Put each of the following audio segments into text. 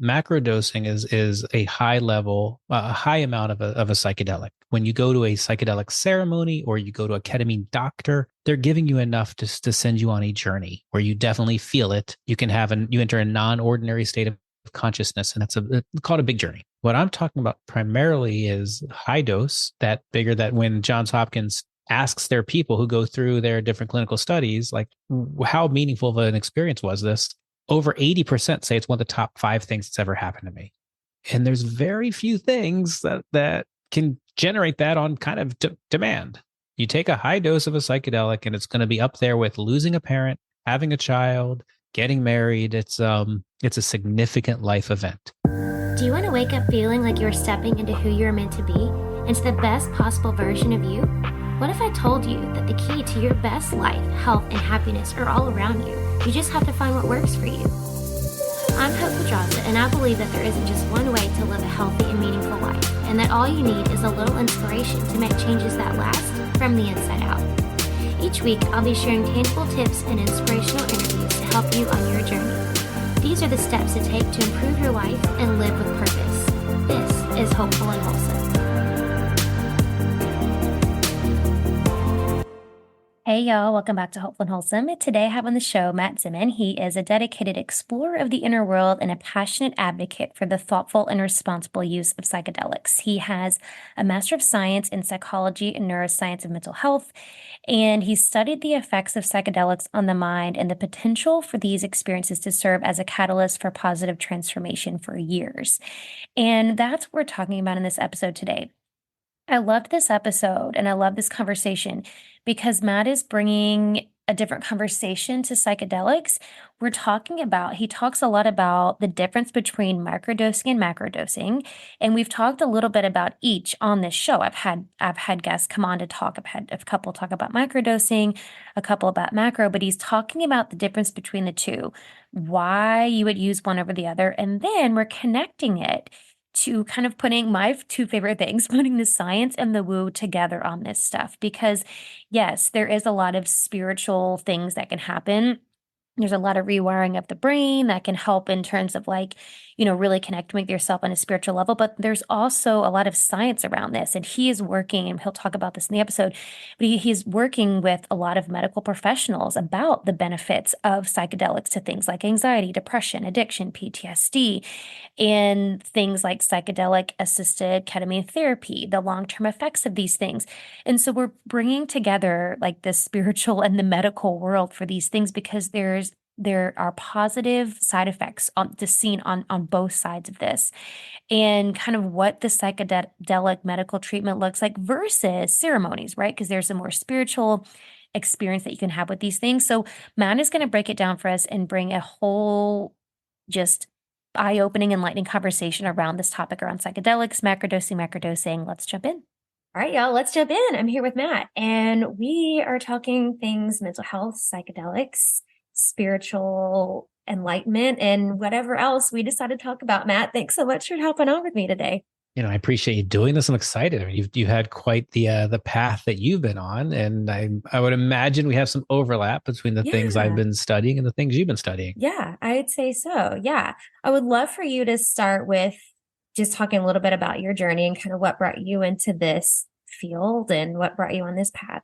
macrodosing is a high level, a high amount of a psychedelic. When you go to a psychedelic ceremony or you go to a ketamine doctor, they're giving you enough to send you on a journey where you definitely feel it. You enter a non-ordinary state of consciousness, and it's called a big journey. What I'm talking about primarily is high dose, that bigger, that when Johns Hopkins asks their people who go through their different clinical studies, like, how meaningful of an experience was this? Over 80% say it's one of the top 5 things that's ever happened to me. And there's very few things that can generate that on kind of demand. You take a high dose of a psychedelic and it's going to be up there with losing a parent, having a child, getting married. It's a significant life event. Do you want to wake up feeling like you're stepping into who you're meant to be, into the best possible version of you? What if I told you that the key to your best life, health, and happiness are all around you? You just have to find what works for you. I'm Hope Pedraza, and I believe that there isn't just one way to live a healthy and meaningful life, and that all you need is a little inspiration to make changes that last from the inside out. Each week, I'll be sharing tangible tips and inspirational interviews to help you on your journey. These are the steps to take to improve your life and live with purpose. This is Hopeful and Wholesome. Hey y'all, welcome back to Hopeful and Wholesome. Today I have on the show Matt Zemon. He is a dedicated explorer of the inner world and a passionate advocate for the thoughtful and responsible use of psychedelics. He has a Master of Science in Psychology and Neuroscience of Mental Health, and he studied the effects of psychedelics on the mind and the potential for these experiences to serve as a catalyst for positive transformation for years. And that's what we're talking about in this episode today. I loved this episode and I love this conversation because Matt is bringing a different conversation to psychedelics. He talks a lot about the difference between microdosing and macrodosing. And we've talked a little bit about each on this show. I've had guests come on to talk. I've had a couple talk about microdosing, a couple about macro, but he's talking about the difference between the two, why you would use one over the other. And then we're connecting it to kind of putting my 2 favorite things, putting the science and the woo together on this stuff. Because yes, there is a lot of spiritual things that can happen. There's a lot of rewiring of the brain that can help in terms of really connecting with yourself on a spiritual level. But there's also a lot of science around this. And he is working, and he'll talk about this in the episode, but he's working with a lot of medical professionals about the benefits of psychedelics to things like anxiety, depression, addiction, PTSD, and things like psychedelic assisted ketamine therapy, the long-term effects of these things. And so we're bringing together like the spiritual and the medical world for these things because there are positive side effects seen on both sides of this, and kind of what the psychedelic medical treatment looks like versus ceremonies, right? Because there's a more spiritual experience that you can have with these things. So Matt is going to break it down for us and bring a whole just eye-opening, enlightening conversation around this topic around psychedelics, macrodosing. Let's jump in. All right, y'all, let's jump in. I'm here with Matt, and we are talking things mental health, psychedelics, spiritual enlightenment, and whatever else we decide to talk about. Matt, thanks so much for helping on with me today. I appreciate you doing this. I'm excited. I mean, you've had quite the path that you've been on, and I would imagine we have some overlap between the things I've been studying and the things you've been studying. Yeah, I'd say so. Yeah, I would love for you to start with just talking a little bit about your journey and kind of what brought you into this field and what brought you on this path.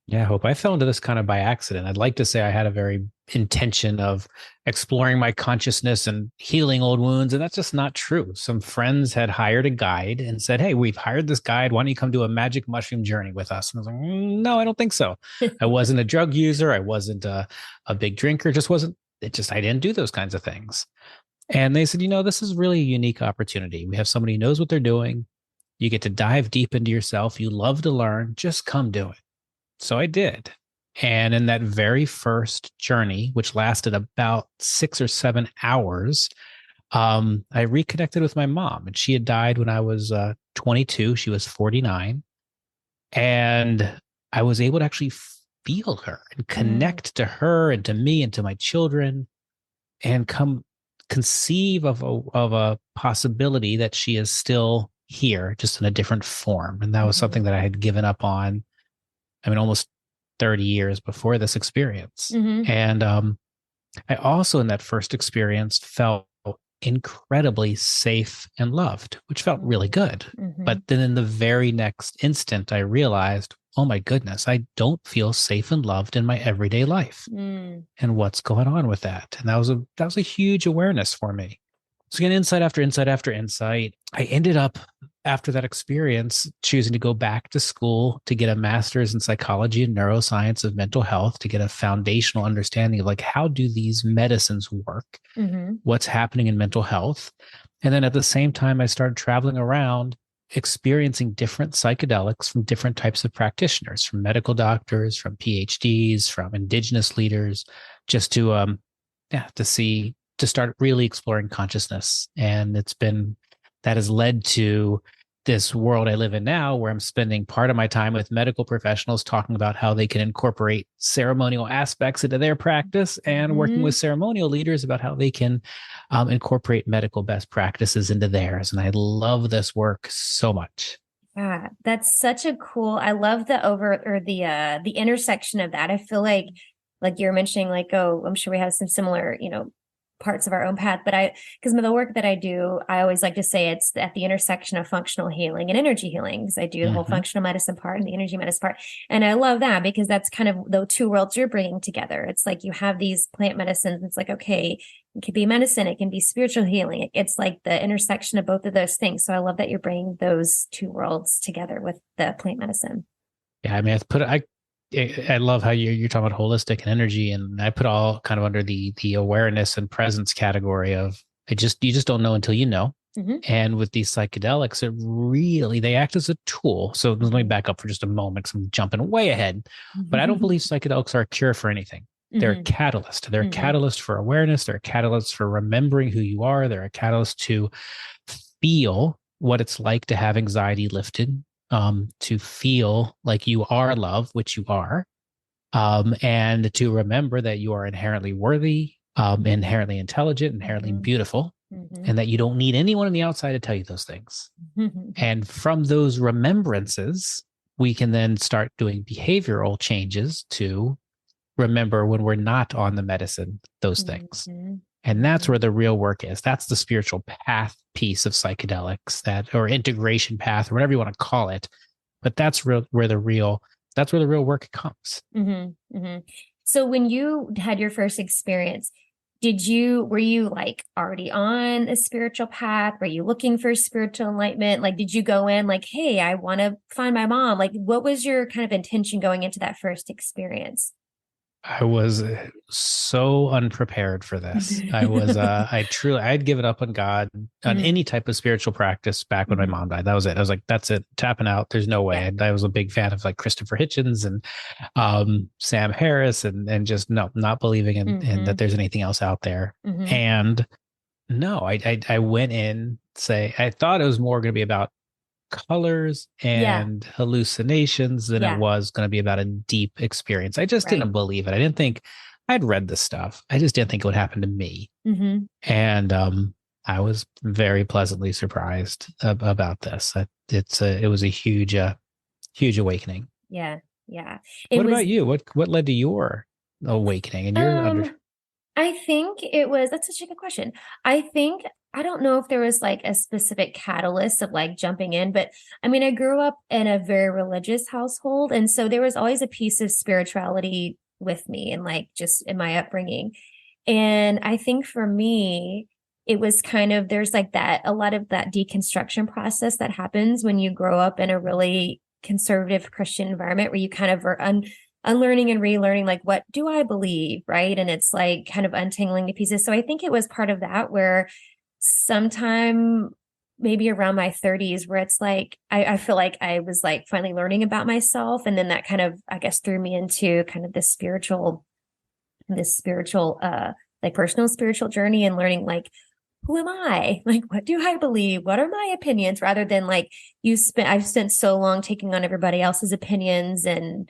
Yeah, I hope I fell into this kind of by accident. I'd like to say I had a very intention of exploring my consciousness and healing old wounds, and that's just not true. Some friends had hired a guide and said, "Hey, we've hired this guide. Why don't you come do a magic mushroom journey with us?" And I was like, "No, I don't think so." I wasn't a drug user. I wasn't a big drinker. I didn't do those kinds of things. And they said, this is really a unique opportunity. We have somebody who knows what they're doing. You get to dive deep into yourself. You love to learn. Just come do it. So I did. And in that very first journey, which lasted about 6 or 7 hours, I reconnected with my mom. And she had died when I was 22. She was 49. And I was able to actually feel her and connect to her and to me and to my children and conceive of a possibility that she is still here, just in a different form. And that was something that I had given up on, almost 30 years before this experience. And I also, in that first experience, felt incredibly safe and loved, which felt really good. Mm-hmm. But then in the very next instant, I realized, oh my goodness, I don't feel safe and loved in my everyday life. Mm. And what's going on with that? And that was a huge awareness for me. So again, insight after insight after insight, I ended up after that experience choosing to go back to school to get a master's in psychology and neuroscience of mental health to get a foundational understanding of like how do these medicines work, Mm-hmm. what's happening in mental health. And then at the same time, I started traveling around experiencing different psychedelics from different types of practitioners, from medical doctors, from PhDs, from indigenous leaders, just to start really exploring consciousness. And that has led to this world I live in now where I'm spending part of my time with medical professionals talking about how they can incorporate ceremonial aspects into their practice and working Mm-hmm. with ceremonial leaders about how they can incorporate medical best practices into theirs. And I love this work so much. Yeah, that's such a cool. I love the over or the intersection of that. I feel like you're mentioning, like, oh, I'm sure we have some similar, parts of our own path. But because of the work that I do, I always like to say it's at the intersection of functional healing and energy healing, because I do the whole Mm-hmm. functional medicine part and the energy medicine part. And I love that because that's kind of the two worlds you're bringing together. It's like you have these plant medicines. It's like, okay, it can be medicine, it can be spiritual healing. It's like the intersection of both of those things. So I love that you're bringing those two worlds together with the plant medicine. Yeah, I mean, I love how you're talking about holistic and energy, and I put all kind of under the awareness and presence category of you just don't know until you know. Mm-hmm. And with these psychedelics, they act as a tool. So let me back up for just a moment because I'm jumping way ahead. But I don't believe psychedelics are a cure for anything. They're a Mm-hmm. catalyst. They're a Mm-hmm. catalyst for awareness. They're a catalyst for remembering who you are. They're a catalyst to feel what it's like to have anxiety lifted, to feel like you are love, which you are, and to remember that you are inherently worthy, inherently intelligent, inherently Mm-hmm. beautiful, Mm-hmm. and that you don't need anyone on the outside to tell you those things. Mm-hmm. And from those remembrances, we can then start doing behavioral changes to remember when we're not on the medicine, those things. Mm-hmm. And that's Mm-hmm. where the real work is. That's the spiritual path piece of psychedelics, that or integration path, or whatever you want to call it. But that's where the real work comes. Mm-hmm. Mm-hmm. So when you had your first experience, were you like already on a spiritual path? Were you looking for spiritual enlightenment? Like, did you go in like, hey, I want to find my mom? Like, what was your kind of intention going into that first experience? I was so unprepared for this. I'd given up on God, on Mm-hmm. any type of spiritual practice back when my Mm-hmm. mom died. That was it. I was like, that's it, tapping out. There's no way. Yeah. I was a big fan of like Christopher Hitchens and Sam Harris, and just no, not believing in Mm-hmm. that there's anything else out there. Mm-hmm. And no, I went in say I thought it was more going to be about colors Yeah. and hallucinations than it Yeah. was going to be about a deep experience. I just Right. didn't believe it. I didn't think I'd read this stuff. I just didn't think it would happen to me. Mm-hmm. And I was very pleasantly surprised about this. It was a huge awakening. Yeah. Yeah. It What was, about you? What led to your awakening and your under? um, I think that's such a good question. I don't know if there was like a specific catalyst of like jumping in, but I mean, I grew up in a very religious household. And so there was always a piece of spirituality with me and like just in my upbringing. And I think for me, it was kind of, there's like a lot of that deconstruction process that happens when you grow up in a really conservative Christian environment where you kind of are unlearning and relearning, like, what do I believe? Right. And it's like kind of untangling the pieces. So I think it was part of that where sometime maybe around my 30s, where it's like, I feel like I was like finally learning about myself. And then that kind of, I guess, threw me into kind of this spiritual, like personal spiritual journey and learning like, who am I? Like, what do I believe? What are my opinions? Rather than like I've spent so long taking on everybody else's opinions and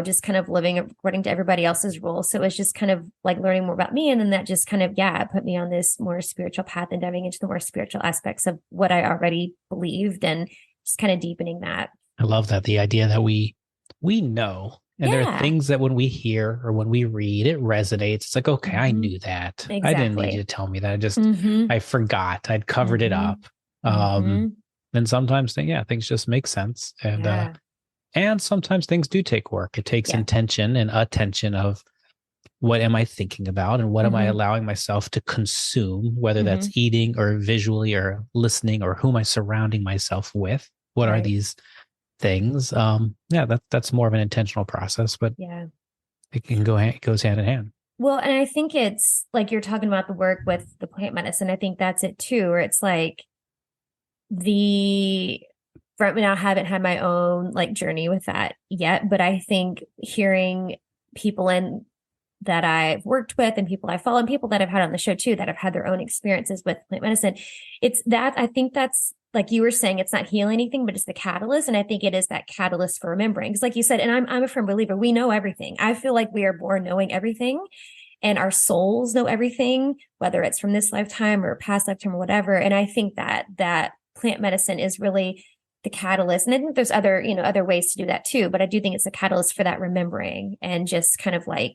just kind of living according to everybody else's rules. So it was just kind of like learning more about me. And then that just kind of, yeah, put me on this more spiritual path and diving into the more spiritual aspects of what I already believed and just kind of deepening that. I love that, the idea that we know And there are Yeah. things that when we hear or when we read, it resonates. It's like, okay, I Hmm. knew that. I didn't need you Exactly. to tell me that. Hmm. I forgot. I'd covered it Hmm. up. Um, Hmm. and sometimes, things just make sense. Yeah. And sometimes things do take work. It takes Yeah. intention and attention of what am I thinking about and what am I Hmm. allowing myself to consume, whether Hmm. that's eating or visually or listening or who am I surrounding myself with? What are Right. these things? That's more of an intentional process, but Yeah. it goes hand in hand. Well, and I think it's like you're talking about the work with the plant medicine. I think that's it too, where it's like the right now I haven't had my own like journey with that yet, but I think hearing people in that I've worked with and people I follow and people that I've had on the show too that have had their own experiences with plant medicine, it's that I think that's like you were saying, it's not healing anything, but it's the catalyst. And I think it is that catalyst for remembering. Because like you said, and I'm a firm believer, we know everything. I feel like we are born knowing everything and our souls know everything, whether it's from this lifetime or past lifetime or whatever. And I think that plant medicine is really the catalyst. And I think there's other, other ways to do that too. But I do think it's a catalyst for that remembering and just kind of like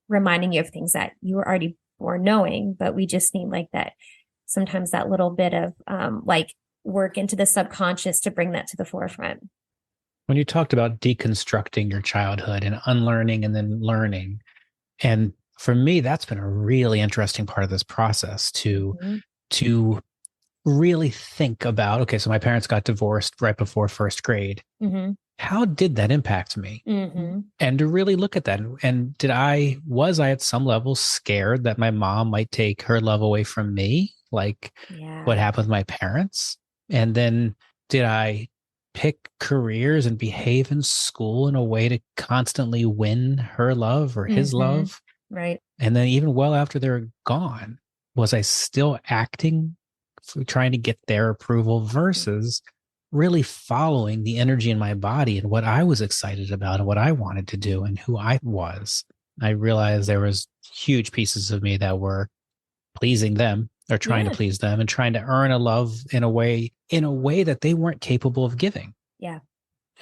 reminding you of things that you were already born knowing, but we just need like that sometimes that little bit of like work into the subconscious to bring that to the forefront. When you talked about deconstructing your childhood and unlearning and then learning, and for me, that's been a really interesting part of this process Mm-hmm. to really think about, okay, so my parents got divorced right before first grade. Mm-hmm. How did that impact me? Mm-hmm. And to really look at that. And was I at some level scared that my mom might take her love away from me? Like what Yeah. happened with my parents? And then did I pick careers and behave in school in a way to constantly win her love or his Mm-hmm. love? Right. And then even well after they're gone, was I still acting, trying to get their approval versus really following the energy in my body and what I was excited about and what I wanted to do and who I was? I realized there was huge pieces of me that were pleasing them or trying to Yeah. please them and trying to earn a love in a way that they weren't capable of giving. Yeah.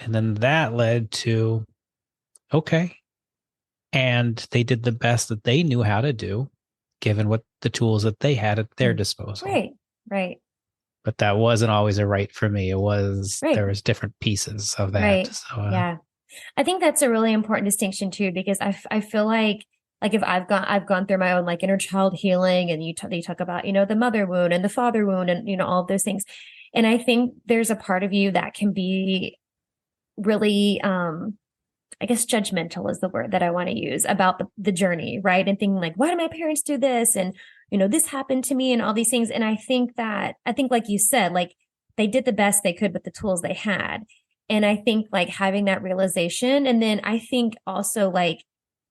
And then that led to okay, and they did the best that they knew how to do given what the tools that they had at their Mm. disposal. Right. Right. But that wasn't always a right for me. Right. There was different pieces of that. Right. So Yeah. I think that's a really important distinction too, because I feel like if I've gone through my own like inner child healing and you talk about, the mother wound and the father wound and, all of those things. And I think there's a part of you that can be really, I guess judgmental is the word that I want to use about the journey, right? And thinking like, why did my parents do this? And, this happened to me and all these things. And I think like you said, like they did the best they could with the tools they had. And I think like having that realization. And then I think also like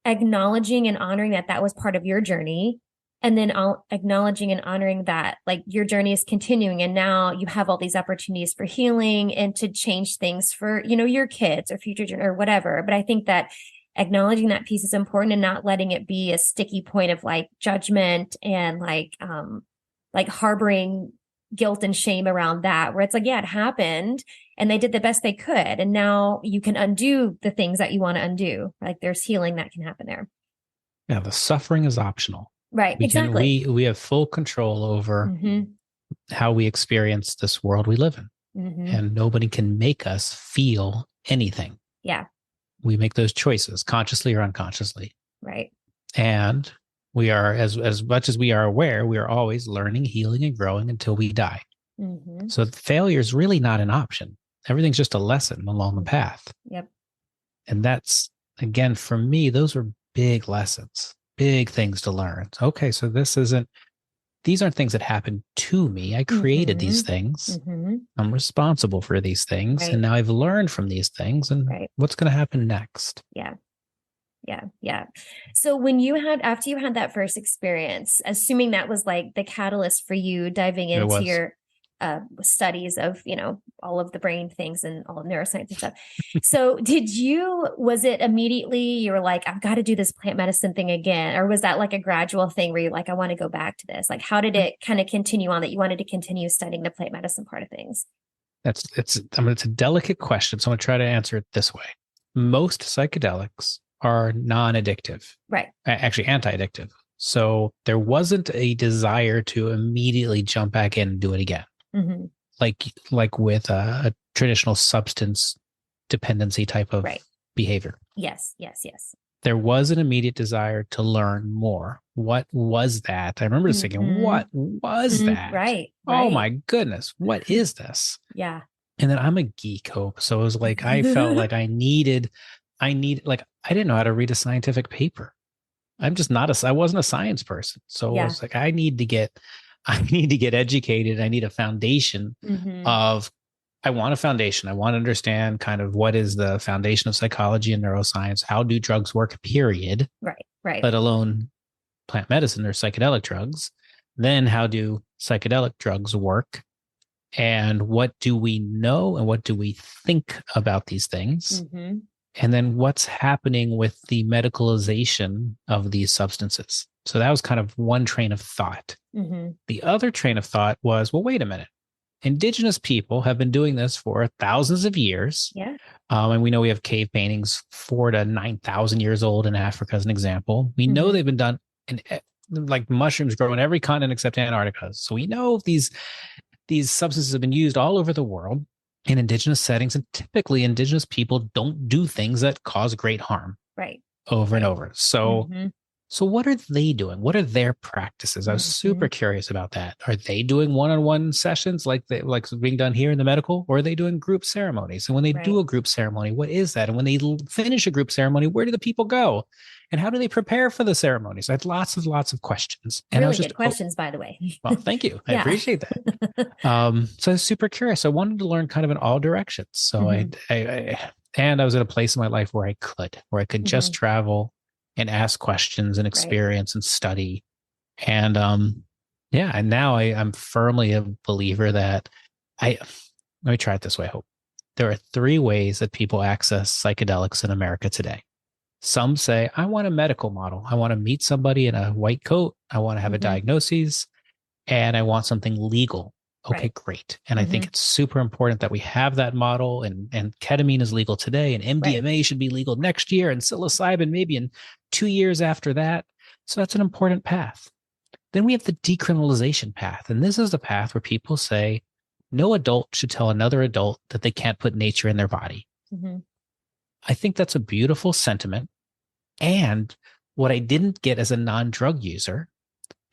acknowledging and honoring that that was part of your journey and then acknowledging and honoring that like your journey is continuing and now you have all these opportunities for healing and to change things for your kids or future or whatever. But I think that acknowledging that piece is important and not letting it be a sticky point of like judgment and like harboring guilt and shame around that, where it's like, yeah, it happened and they did the best they could and now you can undo the things that you want to undo. Like there's healing that can happen there. yeah, the suffering is optional. Right, exactly. We have full control over Mm-hmm. how we experience this world we live in. Mm-hmm. And nobody can make us feel anything. Yeah. We make those choices consciously or unconsciously. Right. And we are, as much as we are aware, we are always learning, healing, and growing until we die. Mm-hmm. So failure is really not an option. Everything's just a lesson along the path. Yep. And that's, again, for me, those are big lessons, big things to learn. Okay, so these aren't things that happened to me. I created Mm-hmm. these things. Mm-hmm. I'm responsible for these things. And Right. now I've learned from these things. And Right. what's going to happen next? Yeah. Yeah. Yeah. So after you had that first experience, assuming that was like the catalyst for you diving It into was. your studies of, all of the brain things and all of neuroscience and stuff. So was it immediately you were like, I've got to do this plant medicine thing again? Or was that like a gradual thing where you're like, I want to go back to this? Like, how did it kind of continue on that you wanted to continue studying the plant medicine part of things? It's a delicate question. So I'm going to try to answer it this way. most psychedelics are non-addictive, Right. actually anti-addictive. So there wasn't a desire to immediately jump back in and do it again, Hmm. like with a traditional substance dependency type of Right. behavior. Yes. Yes. Yes. There was an immediate desire to learn more. What was that? I remember just thinking, Hmm. what was that? Right. Oh Right. my goodness, what is this? Yeah. And then I'm a geek, Hope. So it was like I felt like like I didn't know how to read a scientific paper. I wasn't a science person. So it Yeah. was like I need to get educated. I need a foundation Hmm. of I want a foundation. I want to understand kind of what is the foundation of psychology and neuroscience. How do drugs work, period, Right. Right. let alone plant medicine or psychedelic drugs. Then how do psychedelic drugs work? And what do we know and what do we think about these things? Hmm. And then what's happening with the medicalization of these substances? So that was kind of one train of thought. Hmm. The other train of thought was, well, wait a minute. Indigenous people have been doing this for thousands of years. Yeah. And we know we have cave paintings 4 to 9,000 years old in Africa as an example. We know Hmm. they've been done in like mushrooms grow in every continent except Antarctica. So we know these substances have been used all over the world in indigenous settings, and typically indigenous people don't do things that cause great harm Right. over and Right. over. So Hmm. so what are they doing? What are their practices? I was Hmm. super curious about that. Are they doing one-on-one sessions like being done here in the medical, or are they doing group ceremonies? And when they do Right. a group ceremony, what is that? And when they finish a group ceremony, where do the people go? And how do they prepare for the ceremonies? I had lots of questions. And I was Really just, good oh, questions, by the way. well, thank you. I Yeah. appreciate that. So I was super curious. I wanted to learn kind of in all directions. So Hmm. and I was at a place in my life where I could just Hmm. travel and ask questions and Right. experience and study. And yeah, and now I'm firmly a believer that let me try it this way, Hope. There are three ways that people access psychedelics in America today. Some say, I want a medical model. I want to meet somebody in a white coat. I want to have a Hmm. diagnosis and I want something legal. Okay, Right. great. And I Hmm. think it's super important that we have that model. And ketamine is legal today, and Right. MDMA should be legal next year, and psilocybin maybe in 2 years after that. So that's an important path. Then we have the decriminalization path. And this is the path where people say no adult should tell another adult that they can't put nature in their body. Hmm. I think that's a beautiful sentiment. And what I didn't get as a non drug user,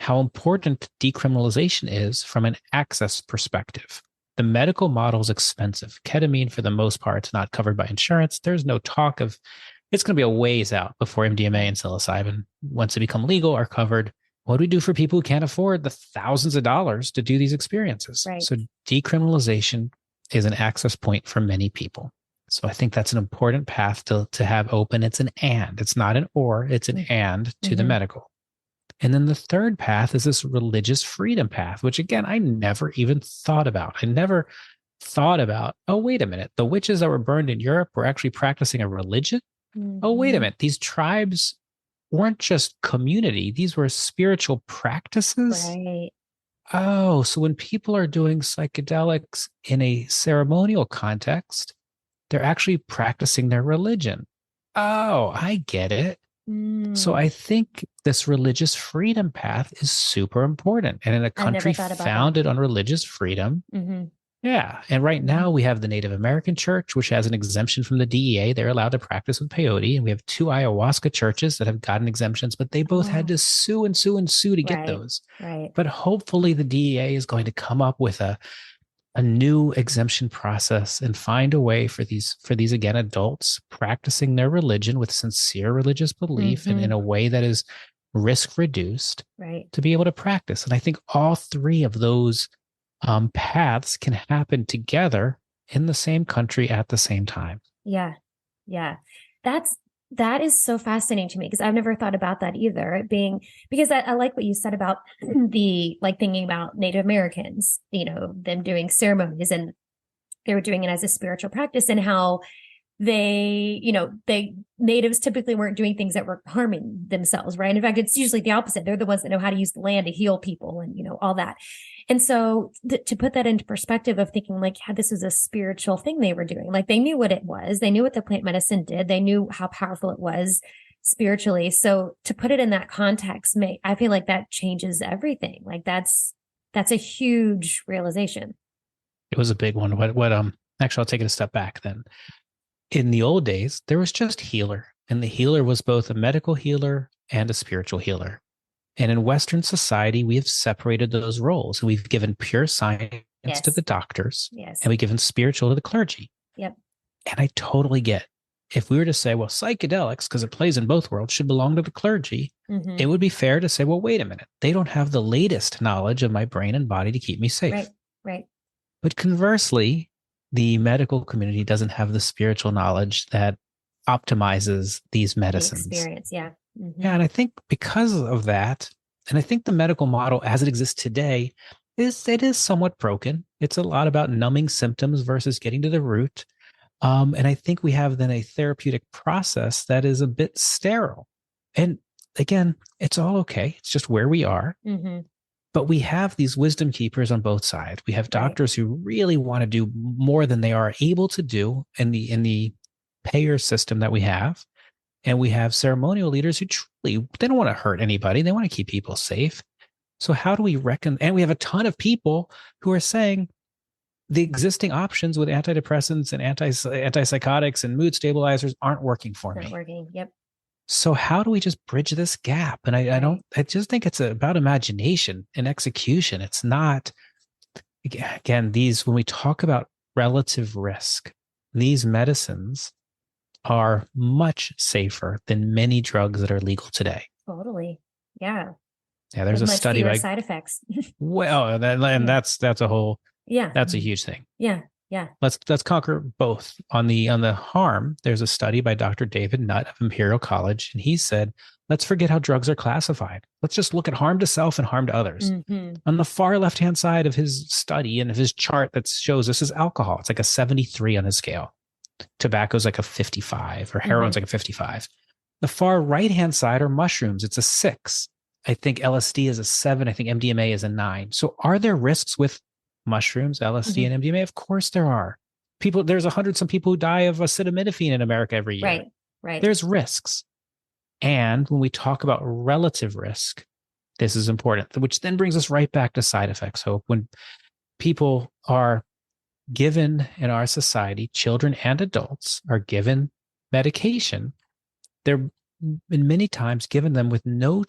how important decriminalization is from an access perspective. The medical model is expensive. Ketamine, for the most part, is not covered by insurance. There's no talk of it's going to be a ways out before MDMA and psilocybin, once they become legal, are covered. What do we do for people who can't afford the thousands of dollars to do these experiences? Right. So decriminalization is an access point for many people. So I think that's an important path to have open. It's an and, it's not an or, it's an and to the Hmm. medical. And then the third path is this religious freedom path, which again, I never even thought about. I never thought about, oh, wait a minute. The witches that were burned in Europe were actually practicing a religion. Oh, wait a Hmm. minute. These tribes weren't just community, these were spiritual practices. Right. Oh, so when people are doing psychedelics in a ceremonial context, they're actually practicing their religion. Oh, I get it. So Mm. I think this religious freedom path is super important. And in a I never country thought about that. founded on religious freedom, Hmm. yeah. And right Hmm. now we have the Native American Church, which has an exemption from the DEA. They're allowed to practice with peyote. And we have two ayahuasca churches that have gotten exemptions, but they both had Oh, to sue and sue and sue to get right. those. Right. But hopefully the DEA is going to come up with a new exemption process and find a way for these again adults practicing their religion with sincere religious belief and in Hmm. a way that is risk reduced Right. to be able to practice. And I think all three of those paths can happen together in the same country at the same time. Yeah. Yeah. That's that is so fascinating to me because I've never thought about that either. It being because I like what you said about the like thinking about Native Americans, them doing ceremonies and they were doing it as a spiritual practice and how they natives typically weren't doing things that were harming themselves, right? In fact, it's usually the opposite. They're the ones that know how to use the land to heal people and, all that. And so to put that into perspective of thinking like, yeah, this is a spiritual thing they were doing. Like they knew what it was. They knew what the plant medicine did. They knew how powerful it was spiritually. So to put it in that context, I feel like that changes everything. Like that's a huge realization. It was a big one. Actually, I'll take it a step back then. In the old days, there was just healer, and the healer was both a medical healer and a spiritual healer. And in Western society, we have separated those roles. We've given pure science to the doctors, and we've given spiritual to the clergy. Yep. And I totally get, if we were to say, well, psychedelics, because it plays in both worlds, should belong to the clergy, it would be fair to say, well, wait a minute. They don't have the latest knowledge of my brain and body to keep me safe. Right. But conversely, the medical community doesn't have the spiritual knowledge that optimizes these medicines. The experience, yeah. Yeah, and I think because of that, and I think the medical model as it exists today it is somewhat broken. It's a lot about numbing symptoms versus getting to the root. And I think we have then a therapeutic process that is a bit sterile. And again, it's all okay. It's just where we are. But we have these wisdom keepers on both sides. We have doctors who really want to do more than they are able to do in the payer system that we have. And we have ceremonial leaders who truly, they don't want to hurt anybody. They want to keep people safe. So how do we reckon? And we have a ton of people who are saying the existing options with antidepressants and antipsychotics and mood stabilizers aren't working for me. Not working. Yep. So how do we just bridge this gap? And I just think it's about imagination and execution. It's not, again, when we talk about relative risk, these medicines are much safer than many drugs that are legal today. Totally. Yeah. Yeah. There's a study by side effects. Well, that's a whole, that's a huge thing. Yeah. Let's conquer both. On the harm, there's a study by Dr. David Nutt of Imperial College, and he said, let's forget how drugs are classified. Let's just look at harm to self and harm to others. On the far left-hand side of his study and of his chart that shows this is alcohol. It's like a 73 on his scale. Tobacco's like a 55, or heroin's like a 55. The far right-hand side are mushrooms. It's a 6. I think LSD is a 7. I think MDMA is a 9. So are there risks with mushrooms, LSD, and MDMA? Of course there are. There's 100 some people who die of acetaminophen in America every year. Right. There's risks. And when we talk about relative risk, this is important, which then brings us right back to side effects. So when people are given in our society, children and adults are given medication, they're many times given them with no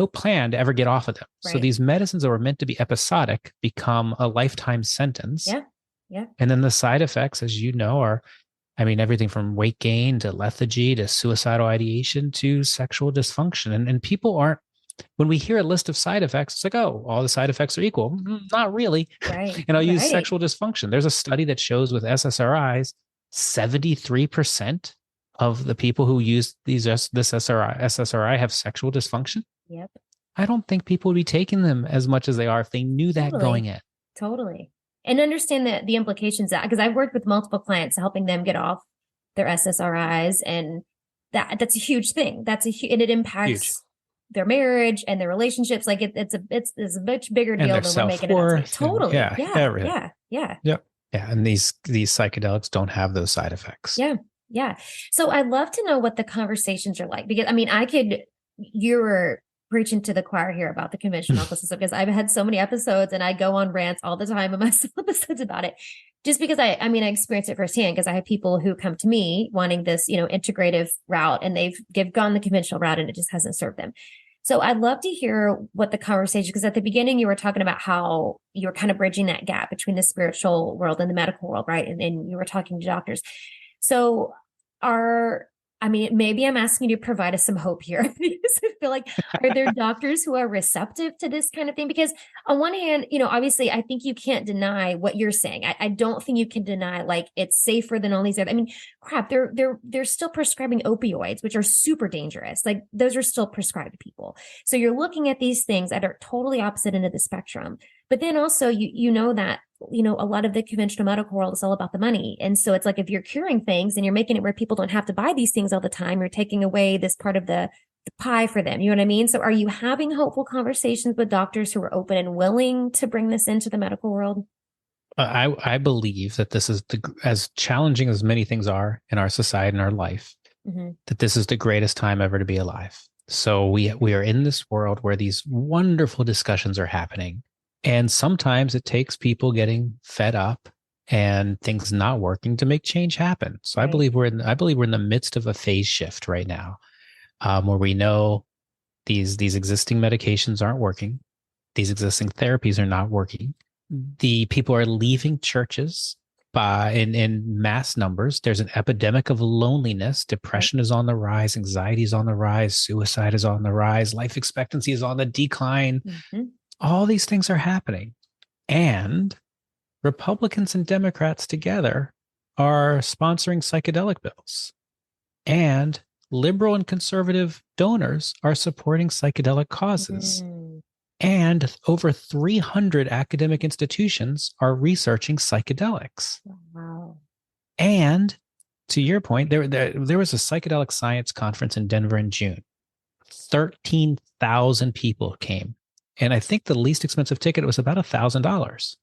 plan to ever get off of them. So these medicines that were meant to be episodic become a lifetime sentence. Yeah. And then the side effects, as you know, are, everything from weight gain to lethargy to suicidal ideation to sexual dysfunction. And people aren't, when we hear a list of side effects, it's like, oh, all the side effects are equal. Not really. Right. And I'll use sexual dysfunction. There's a study that shows with SSRIs, 73% of the people who use this SSRI have sexual dysfunction. Yep. I don't think people would be taking them as much as they are if they knew that going in. Totally. And understand the implications that, because I've worked with multiple clients helping them get off their SSRIs, and that's a huge thing. And it impacts their marriage and their relationships. Like it's a much bigger deal than we're making it out. Totally. Yeah. And these psychedelics don't have those side effects. Yeah. So I'd love to know what the conversations are like, because you're preaching to the choir here about the conventional medical system, because I've had so many episodes and I go on rants all the time in my episodes about it, just because I experience it firsthand, because I have people who come to me wanting this, integrative route, and they've gone the conventional route and it just hasn't served them. So I'd love to hear what the conversation, because at the beginning you were talking about how you were kind of bridging that gap between the spiritual world and the medical world, right? And you were talking to doctors. So maybe I'm asking you to provide us some hope here, because I feel like, are there doctors who are receptive to this kind of thing? Because on one hand, obviously I think you can't deny what you're saying. I don't think you can deny like it's safer than all these other, crap, they're still prescribing opioids, which are super dangerous. Like those are still prescribed to people. So you're looking at these things that are totally opposite end of the spectrum. But then also, you know that a lot of the conventional medical world is all about the money. And so it's like, if you're curing things and you're making it where people don't have to buy these things all the time, you're taking away this part of the pie for them. You know what I mean? So are you having hopeful conversations with doctors who are open and willing to bring this into the medical world? I believe that this is as challenging as many things are in our society and our life, that this is the greatest time ever to be alive. So we are in this world where these wonderful discussions are happening. And sometimes it takes people getting fed up and things not working to make change happen. So Right. I believe we're in the midst of a phase shift right now, where we know these existing medications aren't working, these existing therapies are not working. The people are leaving churches in mass numbers. There's an epidemic of loneliness. Depression is on the rise. Anxiety is on the rise. Suicide is on the rise. Life expectancy is on the decline. All these things are happening. And Republicans and Democrats together are sponsoring psychedelic bills. And liberal and conservative donors are supporting psychedelic causes. And over 300 academic institutions are researching psychedelics. Wow. And to your point, there was a psychedelic science conference in Denver in June. 13,000 people came. And I think the least expensive ticket was about $1,000.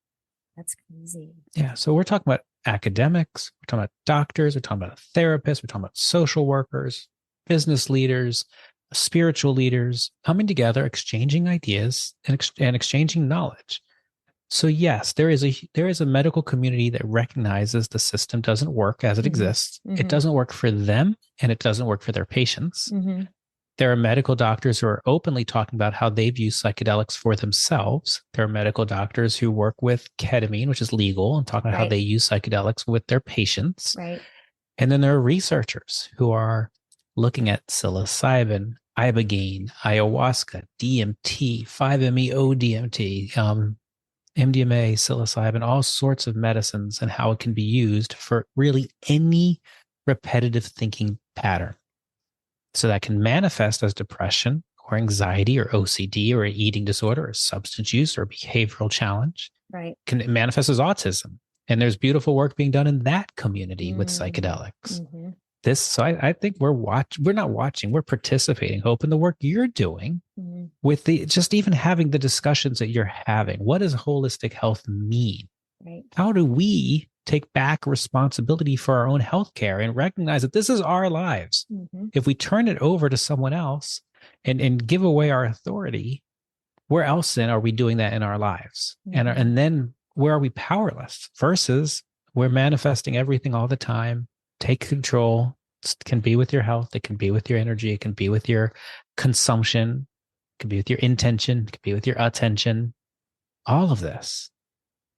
That's crazy. Yeah. So we're talking about academics, we're talking about doctors, we're talking about therapists, we're talking about social workers, business leaders, spiritual leaders coming together, exchanging ideas and exchanging knowledge. So yes, there is a medical community that recognizes the system doesn't work as it exists. It doesn't work for them and it doesn't work for their patients. There are medical doctors who are openly talking about how they've used psychedelics for themselves. There are medical doctors who work with ketamine, which is legal, and talking about how they use psychedelics with their patients. Right. And then there are researchers who are looking at psilocybin, ibogaine, ayahuasca, DMT, 5-MeO DMT, MDMA, psilocybin, all sorts of medicines, and how it can be used for really any repetitive thinking pattern. So that can manifest as depression or anxiety or OCD or an eating disorder or substance use or behavioral challenge. Right. Can manifest as autism. And there's beautiful work being done in that community with psychedelics. So I think we're not watching, we're participating, Hope, in the work you're doing with just even having the discussions that you're having. What does holistic health mean? Right. How do we take back responsibility for our own healthcare and recognize that this is our lives? If we turn it over to someone else and give away our authority, where else then are we doing that in our lives? And then where are we powerless versus we're manifesting everything all the time? Take control. It can be with your health. It can be with your energy. It can be with your consumption. It can be with your intention. It can be with your attention. All of this.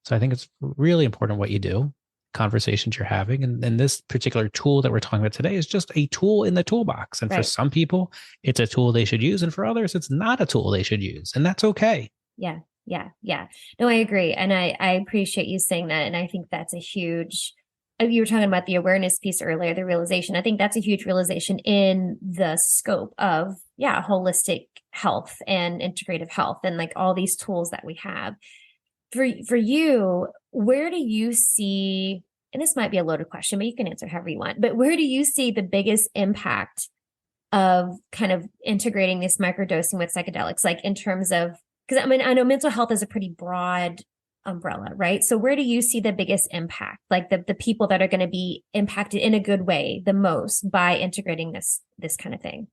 So I think it's really important what you do, conversations you're having. And this particular tool that we're talking about today is just a tool in the toolbox. And for some people, it's a tool they should use. And for others, it's not a tool they should use. And that's okay. Yeah. No, I agree. And I appreciate you saying that. And I think that's a huge, you were talking about the awareness piece earlier, the realization. I think that's a huge realization in the scope of, holistic health and integrative health and like all these tools that we have. For you, where do you see, and this might be a loaded question, but you can answer however you want, but where do you see the biggest impact of kind of integrating this microdosing with psychedelics, like in terms of, because I know mental health is a pretty broad umbrella, right? So where do you see the biggest impact, like the people that are going to be impacted in a good way the most by integrating this kind of thing?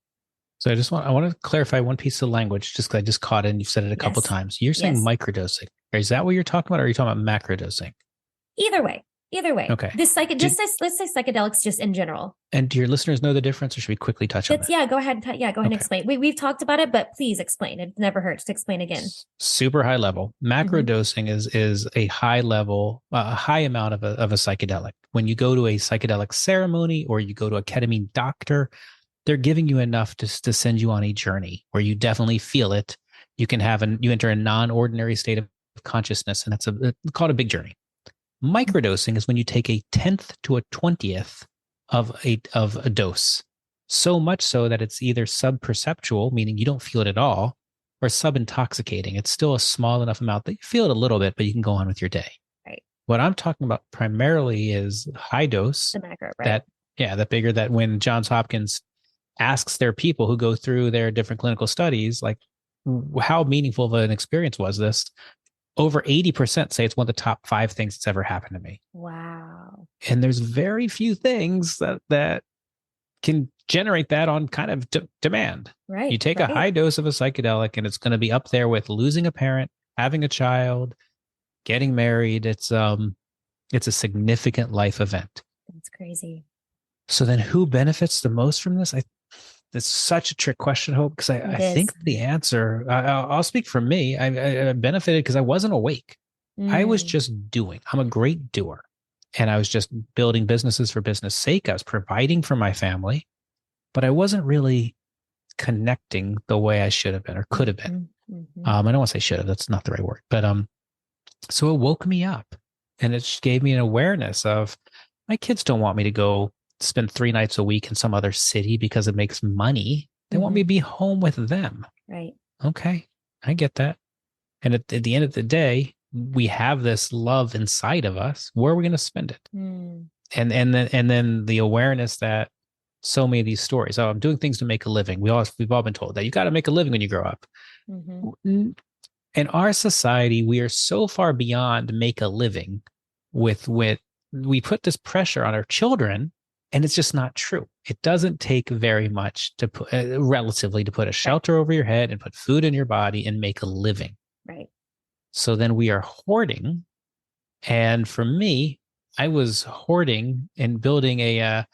So I want to clarify one piece of language, just because I just caught it and you've said it a couple times. You're saying microdosing. Is that what you're talking about? Or are you talking about macrodosing? Either way. Okay. Let's say psychedelics just in general. And do your listeners know the difference, or should we quickly touch on that? Yeah, go ahead. Go ahead and explain. We've talked about it, but please explain. It never hurts to explain again. Super high level. Macrodosing is a high level, a high amount of a psychedelic. When you go to a psychedelic ceremony or you go to a ketamine doctor, they're giving you enough to send you on a journey where you definitely feel it. You can you enter a non-ordinary state of consciousness, and that's called a big journey. Microdosing is when you take a 10th to a 20th of a dose, so much so that it's either subperceptual, meaning you don't feel it at all, or subintoxicating. It's still a small enough amount that you feel it a little bit, but you can go on with your day. Right. What I'm talking about primarily is high dose. The macro, right? That, yeah, that bigger, that when Johns Hopkins asks their people who go through their different clinical studies, like, how meaningful of an experience was this? Over 80% say it's one of the top 5 things that's ever happened to me. Wow. And there's very few things that can generate that on kind of demand. You Right, take a right. high dose of a psychedelic and it's going to be up there with losing a parent, having a child, getting married. It's a significant life event. That's crazy. So then who benefits the most from this? It's such a trick question, Hope, because I It think is. the answer, I'll speak for me. I benefited because I wasn't awake. I was Mm, just doing. I'm a great doer. And I was just building businesses for business sake. I was providing for my family, but I wasn't really connecting the way I should have been or could have been. mhm, mhm. I don't want to say should have, that's not the right word. But so it woke me up and it just gave me an awareness of my kids don't want me to go spend 3 nights a week in some other city because it makes money. They want me to Mhm. be home with them. Right. Okay, I get that. And at the end of the day, we have this love inside of us. Where are we going to spend it? Mm, And then the awareness that so many of these stories, oh, I'm doing things to make a living. We've all been told that you got to make a living when you grow up. mhm. In our society, we are so far beyond make a living with we put this pressure on our children, and it's just not true. It doesn't take very much to put relatively to put a Right, shelter over your head and put food in your body and make a living. right. So then we are hoarding. And for me, I was hoarding and building a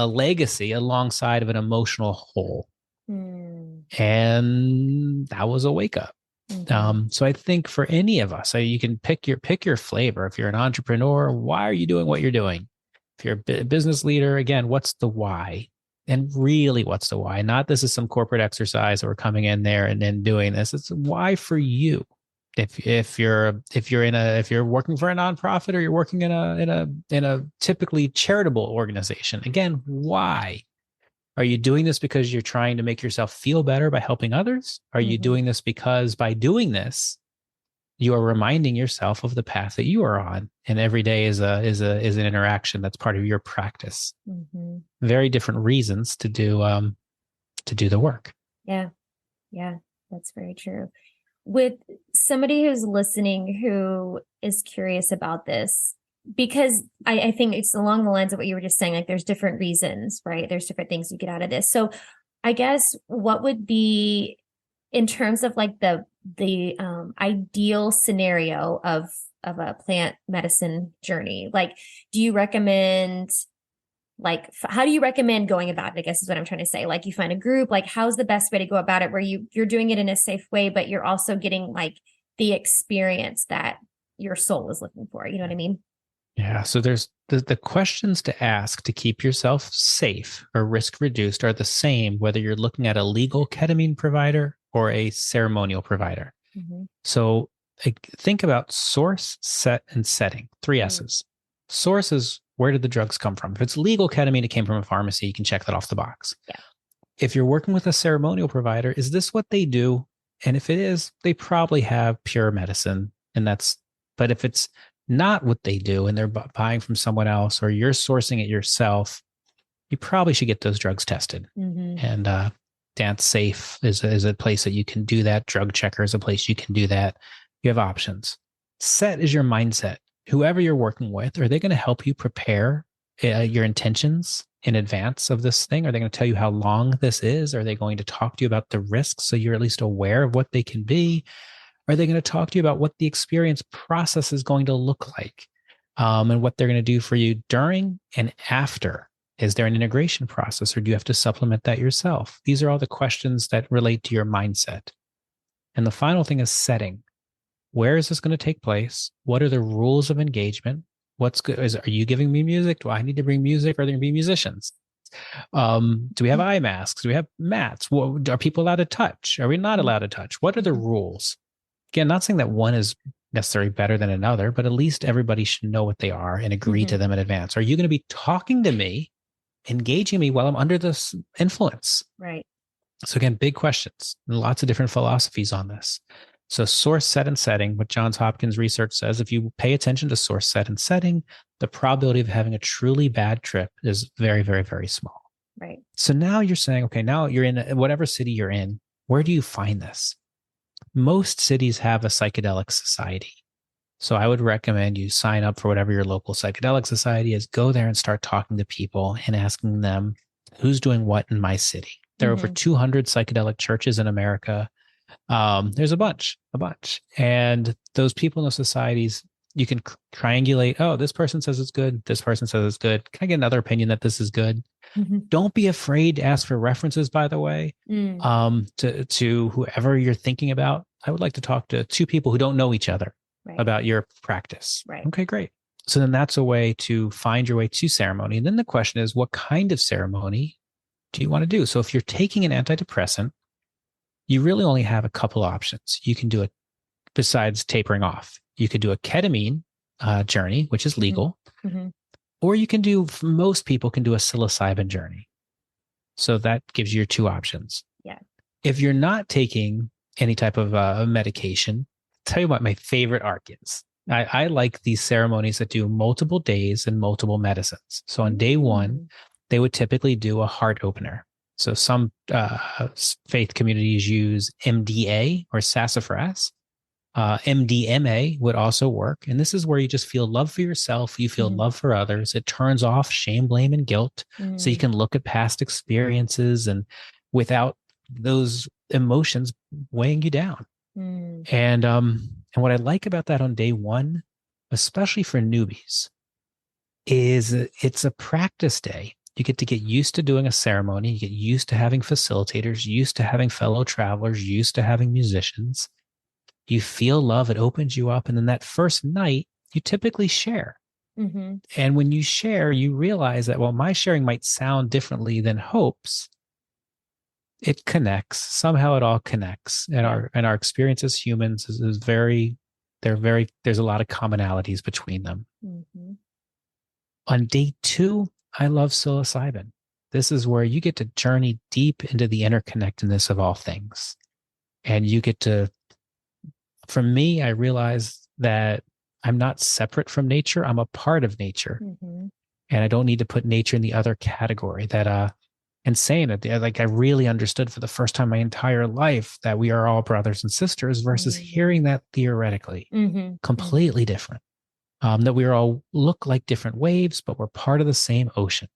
legacy alongside of an emotional hole. Mm, And that was a wake up. mhm. So I think for any of us, you can pick your flavor. If you're an entrepreneur, why are you doing what you're doing? If you're a business leader, again, what's the why? And really, what's the why? Not this is some corporate exercise that we're coming in there and then doing this. It's why for you. If you're working for a nonprofit or you're working in a typically charitable organization, again, why? Are you doing this because you're trying to make yourself feel better by helping others? Are you Mhm. doing this because by doing this, you are reminding yourself of the path that you are on, and every day is an interaction that's part of your practice. Mhm. Very different reasons to do the work. Yeah, yeah, that's very true. With somebody who's listening who is curious about this, because I think it's along the lines of what you were just saying, like there's different reasons, right? There's different things you get out of this. So I guess what would be in terms of like the ideal scenario of a plant medicine journey? Like, do you recommend like how do you recommend going about it, I guess is what I'm trying to say. Like you find a group, like how's the best way to go about it where you're doing it in a safe way, but you're also getting like the experience that your soul is looking for, you know what I mean? Yeah. So there's the questions to ask to keep yourself safe or risk reduced are the same whether you're looking at a legal ketamine provider or a ceremonial provider. Mm-hmm. So think about source, set, and setting. Three Mm, S's. Source is where did the drugs come from? If it's legal ketamine, it came from a pharmacy. You can check that off the box. yeah. If you're working with a ceremonial provider, is this what they do? And if it is, they probably have pure medicine. But if it's not what they do and they're buying from someone else or you're sourcing it yourself, you probably should get those drugs tested. Mm-hmm. And Dance Safe is a place that you can do that. Drug Checker is a place you can do that. You have options. Set is your mindset. Whoever you're working with, are they going to help you prepare your intentions in advance of this thing? Are they going to tell you how long this is? Are they going to talk to you about the risks so you're at least aware of what they can be? Are they going to talk to you about what the experience process is going to look like and what they're going to do for you during and after? Is there an integration process or do you have to supplement that yourself? These are all the questions that relate to your mindset. And the final thing is setting. Where is this going to take place? What are the rules of engagement? What's good? Are you giving me music? Do I need to bring music? Are there going to be musicians? Do we have eye masks? Do we have mats? Are people allowed to touch? Are we not allowed to touch? What are the rules? Again, not saying that one is necessarily better than another, but at least everybody should know what they are and agree to Mm-hmm. them in advance. Are you going to be talking to me, engaging me while I'm under this influence? Right. So again, big questions and lots of different philosophies on this. So source, set, and setting, what Johns Hopkins research says, if you pay attention to source, set, and setting, the probability of having a truly bad trip is very, very, very small. Right. So now you're saying, okay, now you're in whatever city you're in. Where do you find this? Most cities have a psychedelic society. So I would recommend you sign up for whatever your local psychedelic society is. Go there and start talking to people and asking them who's doing what in my city. There are over 200 psychedelic churches in America. There's a bunch. And those people in those societies, you can triangulate. Oh, this person says it's good. This person says it's good. Can I get another opinion that this is good? Don't be afraid to ask for references, by the way, to whoever you're thinking about. I would like to talk to two people who don't know each other about your practice. Right. Okay, great. So then that's a way to find your way to ceremony. And then the question is, what kind of ceremony do you want to do? So if you're taking an antidepressant, you really only have a couple options. You can do it besides tapering off. You could do a ketamine journey, which is legal, or you can do, most people can do a psilocybin journey. So that gives you your two options. Yeah. If you're not taking any type of medication, I'll tell you what my favorite arc is. I like these ceremonies that do multiple days and multiple medicines. So on day one, they would typically do a heart opener. So some faith communities use MDA or sassafras. MDMA would also work. And this is where you just feel love for yourself. You feel love for others. It turns off shame, blame, and guilt. So you can look at past experiences and without those emotions weighing you down. And what I like about that on day one, especially for newbies, is it's a practice day. You get to get used to doing a ceremony. You get used to having facilitators, used to having fellow travelers, used to having musicians. You feel love. It opens you up. And then that first night, you typically share. And when you share, you realize that, well, my sharing might sound differently than Hope's. It connects. Somehow it all connects. And our experience as humans is very, there's a lot of commonalities between them. On day two, I love psilocybin. This is where you get to journey deep into the interconnectedness of all things. And you get to, for me, I realized that I'm not separate from nature. I'm a part of nature. And I don't need to put nature in the other category. That and saying it, like I really understood for the first time in my entire life that we are all brothers and sisters versus hearing that theoretically, completely different. That we all look like different waves, but we're part of the same ocean.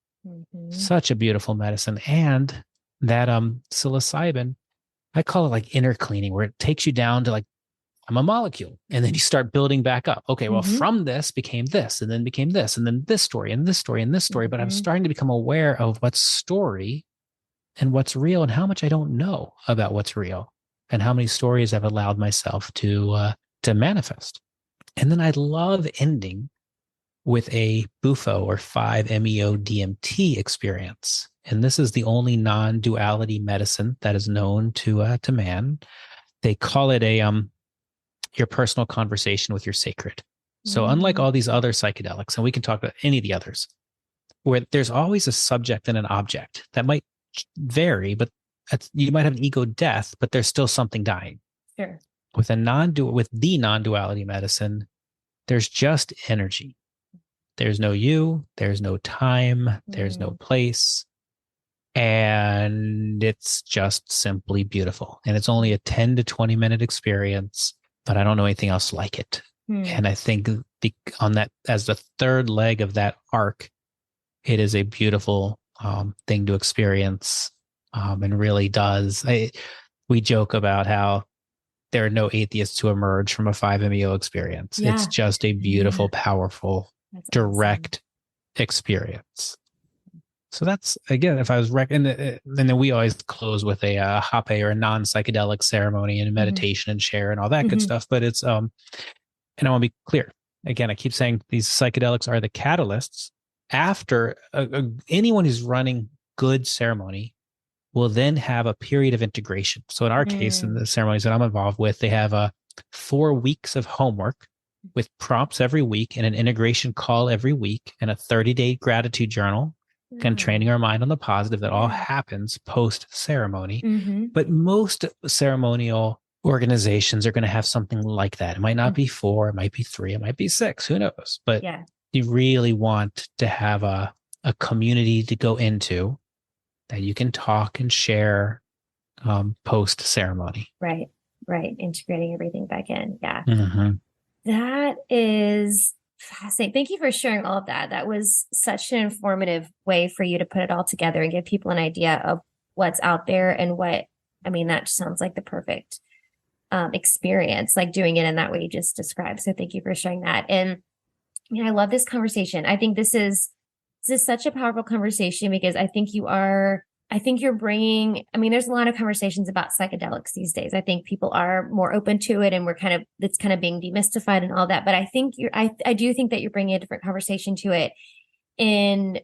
Such a beautiful medicine. And that psilocybin, I call it like inner cleaning, where it takes you down to like, I'm a molecule. And then you start building back up. Okay, well, from this became this, and then became this, and then this story, and this story, and this story. But I'm starting to become aware of what's story and what's real, and how much I don't know about what's real, and how many stories I've allowed myself to manifest. And then I love ending with a BUFO or 5-MeO-DMT experience. And this is the only non-duality medicine that is known to man. They call it your personal conversation with your sacred. So unlike all these other psychedelics, and we can talk about any of the others, where there's always a subject and an object that might vary, but you might have an ego death, but there's still something dying. Sure. With the non-duality medicine, there's just energy. There's no you, there's no time, there's no place. And it's just simply beautiful. And it's only a 10 to 20 minute experience, but I don't know anything else like it. And I think on that, as the third leg of that arc, it is a beautiful thing to experience, and really does. We joke about how there are no atheists who emerge from a 5-MeO experience. It's just a beautiful, powerful, direct experience. So that's, again, if I was and then we always close with a hape or a non-psychedelic ceremony and meditation and share and all that good stuff. But it's and I want to be clear. Again, I keep saying these psychedelics are the catalysts. After anyone who's running good ceremony will then have a period of integration. So in our case, in the ceremonies that I'm involved with, they have 4 weeks of homework with prompts every week and an integration call every week and a 30-day gratitude journal, and training our mind on the positive. That all happens post ceremony. But most ceremonial organizations are going to have something like that. It might not Mm. be 4, it might be 3, it might be 6, who knows? But Yeah. you really want to have a community to go into that you can talk and share post ceremony. Right. Right. Integrating everything back in. Yeah. Mm-hmm. That is fascinating. Thank you for sharing all of that. That was such an informative way for you to put it all together and give people an idea of what's out there and what, I mean, that sounds like the perfect experience, like doing it in that way you just described. So thank you for sharing that. And I mean, I love this conversation. I think this is such a powerful conversation because I think you're bringing, I mean, there's a lot of conversations about psychedelics these days. I think people are more open to it and it's kind of being demystified and all that. But I think I do think that you're bringing a different conversation to it in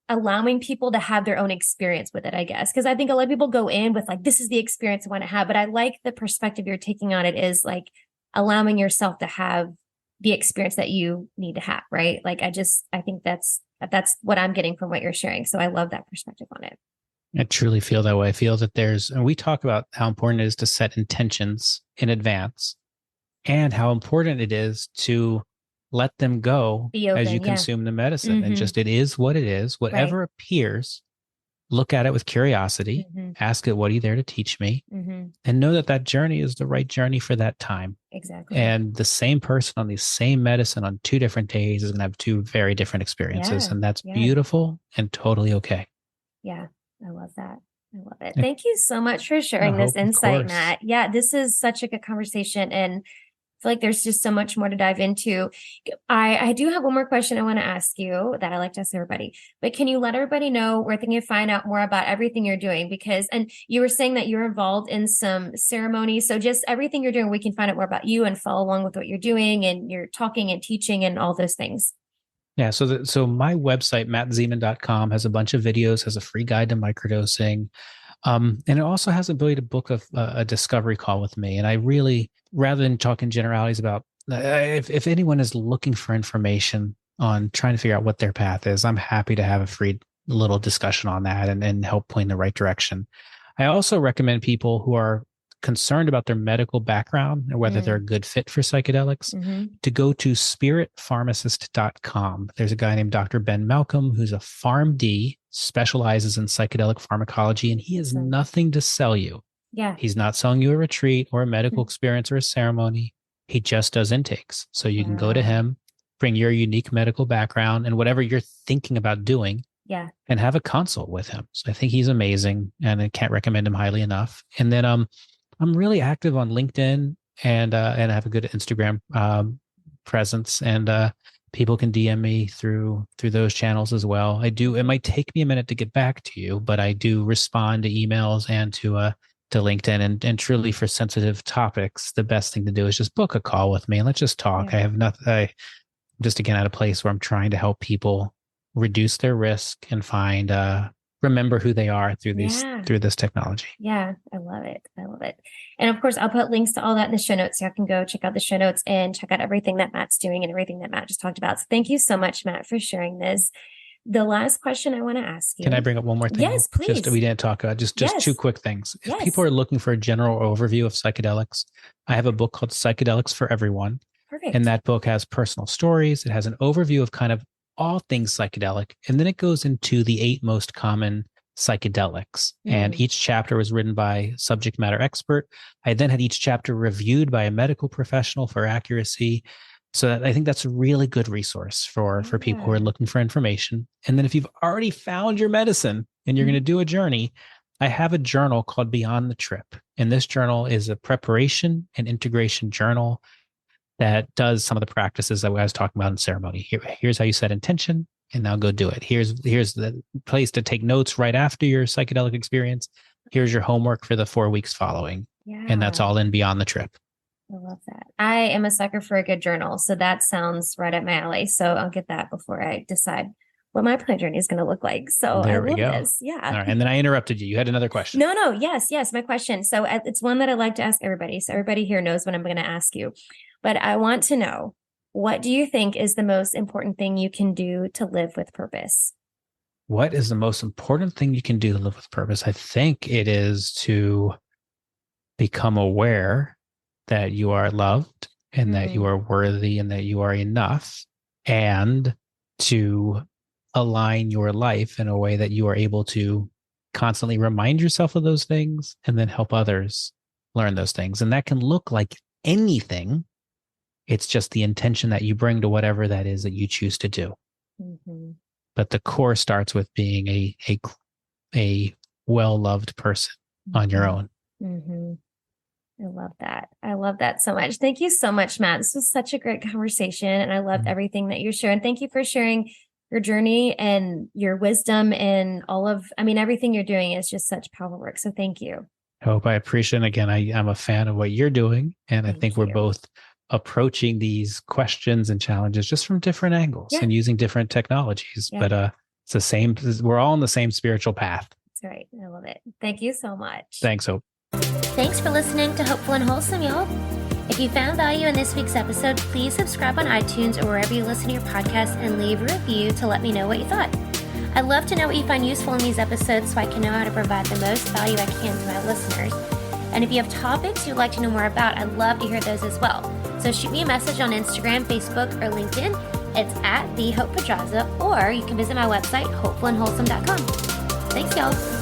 allowing people to have their own experience with it, I guess. Because I think a lot of people go in with like, this is the experience I want to have. But I like the perspective you're taking on it is like allowing yourself to have the experience that you need to have, right? Like I think that's what I'm getting from what you're sharing. So I love that perspective on it. I truly feel that way. I feel that and we talk about how important it is to set intentions in advance and how important it is to let them go Be as you open. Yeah. consume the medicine. And Mm-hmm. just it is what it is. Right. Whatever appears, look at it with curiosity, Mm-hmm. ask it, what are you there to teach me? Mm-hmm. And know that that journey is the right journey for that time. Exactly. And the same person on the same medicine on 2 different days is going to have 2 very different experiences. Yeah. And that's Yeah. beautiful and totally okay. Yeah. I love that. I love it. I Thank you so much for I sharing this hope, of insight, course. Matt. Yeah, this is such a good conversation. And I feel like there's just so much more to dive into. I do have one more question I want to ask you that I like to ask everybody, but can you let everybody know where they can find out more about everything you're doing? Because, and you were saying that you're involved in some ceremonies. So just everything you're doing, we can find out more about you and follow along with what you're doing and you're talking and teaching and all those things. Yeah, so my website, mattzemon.com, has a bunch of videos, has a free guide to microdosing. And it also has the ability to book a discovery call with me. And I really, rather than talking generalities about if anyone is looking for information on trying to figure out what their path is, I'm happy to have a free little discussion on that and help point in the right direction. I also recommend people who are concerned about their medical background and whether they're a Mm, good fit for psychedelics mm-hmm. to go to spiritpharmacist.com. There's a guy named Dr. Ben Malcolm who's a PharmD, specializes in psychedelic pharmacology, and he has Awesome. nothing to sell you. Yeah. He's not selling you a retreat or a medical experience or a ceremony. He just does intakes. So you can go to Wow. him, bring your unique medical background and whatever you're thinking about doing, Yeah. and have a consult with him. So I think he's amazing and I can't recommend him highly enough. And then I'm really active on LinkedIn and I have a good Instagram presence and people can DM me through those channels as well. I do. It might take me a minute to get back to you, but I do respond to emails and to LinkedIn and truly for sensitive topics, the best thing to do is just book a call with me and let's just talk. Yeah. I have nothing. I just again at a place where I'm trying to help people reduce their risk and find remember who they are Yeah. through this technology. Yeah, I love it. I love it. And of course, I'll put links to all that in the show notes. So y'all can go check out the show notes and check out everything that Matt's doing and everything that Matt just talked about. So thank you so much, Matt, for sharing this. The last question I want to ask Can I you. bring up one more thing? Yes, Just please. we didn't talk about just 2 Yes. quick things. If people Yes. are looking for a general overview of psychedelics, I have a book called Psychedelics for Everyone. And Perfect. that book has personal stories. It has an overview of kind of all things psychedelic. And then it goes into the 8 most common psychedelics. And Mm, each chapter was written by a subject matter expert. I then had each chapter reviewed by a medical professional for accuracy. So I think that's a really good resource for people who are yeah. looking for information. And then if you've already found your medicine and you're going to Mhm. do a journey, I have a journal called Beyond the Trip. And this journal is a preparation and integration journal that does some of the practices that I was talking about in ceremony. Here's how you set intention, and now go do it. Here's the place to take notes right after your psychedelic experience. Here's your homework for the 4 weeks following, and that's Yeah. all in Beyond the Trip. I love that. I am a sucker for a good journal. So that sounds right up my alley. So I'll get that before I decide what my plant journey is going to look like. So I There we love go. this. All Yeah. right, and then I interrupted you. You had another question. No, no. Yes, yes. My question. So it's one that I like to ask everybody. So everybody here knows what I'm going to ask you. But I want to know, what do you think is the most important thing you can do to live with purpose? What is the most important thing you can do to live with purpose? I think it is to become aware that you are loved and that you Mm. are worthy and that you are enough, and to align your life in a way that you are able to constantly remind yourself of those things and then help others learn those things. And that can look like anything. It's just the intention that you bring to whatever that is that you choose to do. Mhm. But the core starts with being a well-loved person on your Mhm. own. Mhm. I love that. I love that so much. Thank you so much, Matt. This was such a great conversation, and I loved everything that you shared. Thank you for sharing your journey and your wisdom and everything you're doing is just such powerful work. So thank you. I hope I appreciate it. Again, I'm a fan of what you're doing. And I Thank think we're you. both approaching these questions and challenges just from different angles Yeah. and using different technologies. Yeah. But it's the same, we're all on the same spiritual path. That's right. I love it. Thank you so much. Thanks, Hope. Thanks for listening to Hopeful and Wholesome, y'all. If you found value in this week's episode, please subscribe on iTunes or wherever you listen to your podcast and leave a review to let me know what you thought. I'd love to know what you find useful in these episodes so I can know how to provide the most value I can to my listeners. And if you have topics you'd like to know more about, I'd love to hear those as well. So shoot me a message on Instagram, Facebook, or LinkedIn. It's @TheHopePedraza, or you can visit my website, hopefulandwholesome.com. Thanks, y'all.